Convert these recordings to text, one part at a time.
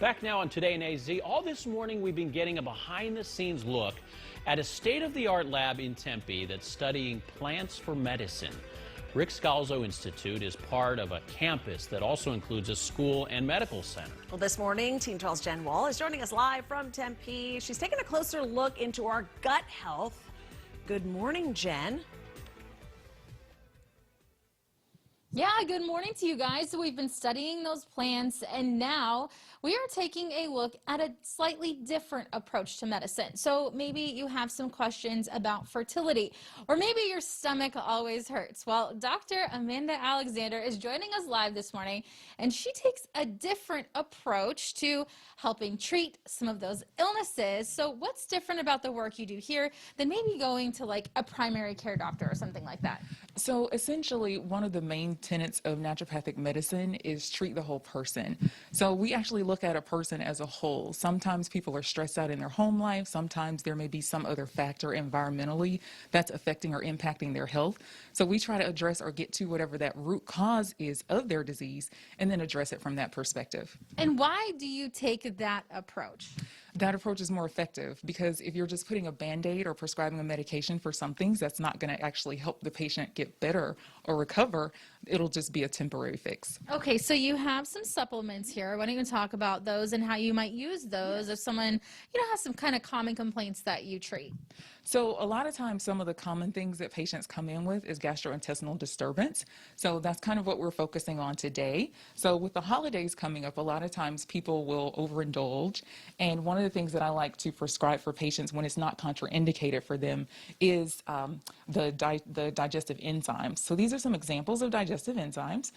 Back now on Today in AZ. All this morning we've been getting a behind-the-scenes look at a state-of-the-art lab in Tempe that's studying plants for medicine. Rick Scalzo Institute is part of a campus that also includes a school and medical center. Well, this morning, Team 12's Jen Wall is joining us live from Tempe. She's taking a closer look into our gut health. Good morning, Jen. Yeah, good morning to you guys. So we've been studying those plants, and now we are taking a look at a slightly different approach to medicine. So maybe you have some questions about fertility, or maybe your stomach always hurts. Well, Dr. Amanda Alexander is joining us live this morning, and she takes a different approach to helping treat some of those illnesses. So what's different about the work you do here than maybe going to like a primary care doctor or something like that? So essentially, one of the main tenets of naturopathic medicine is treat the whole person. So we actually look at a person as a whole. Sometimes people are stressed out in their home life. Sometimes there may be some other factor environmentally that's affecting or impacting their health. So we try to address or get to whatever that root cause is of their disease and then address it from that perspective. And why do you take that approach? That approach is more effective because if you're just putting a Band-Aid or prescribing a medication for some things, that's not going to actually help the patient get better or recover. It'll just be a temporary fix. Okay, so you have some supplements here. Why don't you talk about those and how you might use those if someone, has some kind of common complaints that you treat? So a lot of times, some of the common things that patients come in with is gastrointestinal disturbance. So that's kind of what we're focusing on today. So with the holidays coming up, a lot of times people will overindulge. And one of the things that I like to prescribe for patients when it's not contraindicated for them is the digestive enzymes. So these are some examples of digestive enzymes.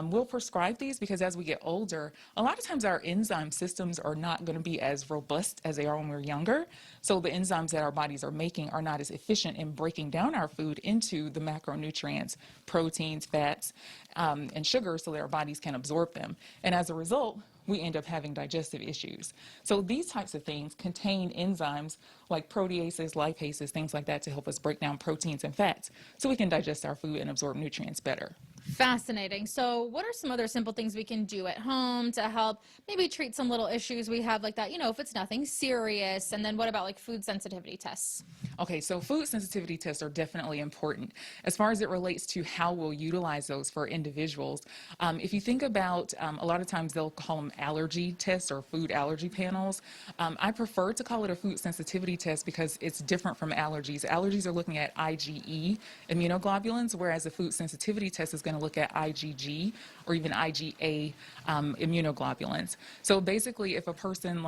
We'll prescribe these because as we get older, a lot of times our enzyme systems are not going to be as robust as they are when we're younger. So the enzymes that our bodies are making are not as efficient in breaking down our food into the macronutrients, proteins, fats, and sugars so that our bodies can absorb them. And as a result, we end up having digestive issues. So these types of things contain enzymes like proteases, lipases, things like that to help us break down proteins and fats so we can digest our food and absorb nutrients better. Fascinating. So what are some other simple things we can do at home to help maybe treat some little issues we have like that, if it's nothing serious? And then what about like food sensitivity tests? Okay, so food sensitivity tests are definitely important as far as it relates to how we'll utilize those for individuals. If you think about, a lot of times they'll call them allergy tests or food allergy panels. I prefer to call it a food sensitivity test because it's different from allergies. Allergies are looking at IgE immunoglobulins, whereas a food sensitivity test is going to look at IgG or even IgA immunoglobulins. So basically, if a person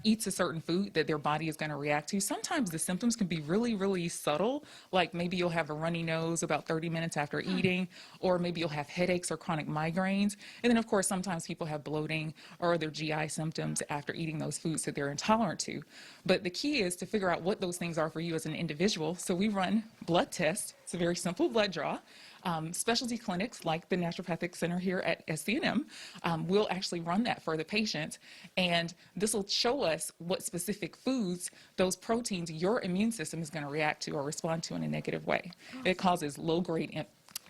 eats a certain food that their body is going to react to, sometimes the symptoms can be really, really subtle. Like maybe you'll have a runny nose about 30 minutes after eating, or maybe you'll have headaches or chronic migraines. And then, of course, sometimes people have bloating or other GI symptoms after eating those foods that they're intolerant to. But the key is to figure out what those things are for you as an individual. So we run blood tests. It's a very simple blood draw. Specialty clinics like the Naturopathic Center here at SCNM will actually run that for the patient, and this will show us what specific foods, those proteins, your immune system is going to react to or respond to in a negative way. It causes low-grade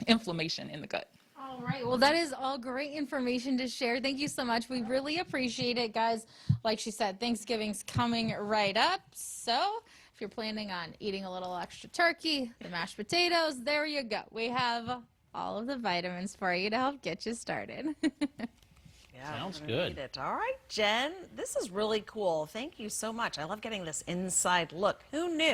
inflammation in the gut. All right. Well, that is all great information to share. Thank you so much. We really appreciate it, guys. Like she said, Thanksgiving's coming right up. So if you're planning on eating a little extra turkey, the mashed potatoes, there you go. We have all of the vitamins for you to help get you started. Yeah, sounds good. All right, Jen, this is really cool. Thank you so much. I love getting this inside look. Who knew?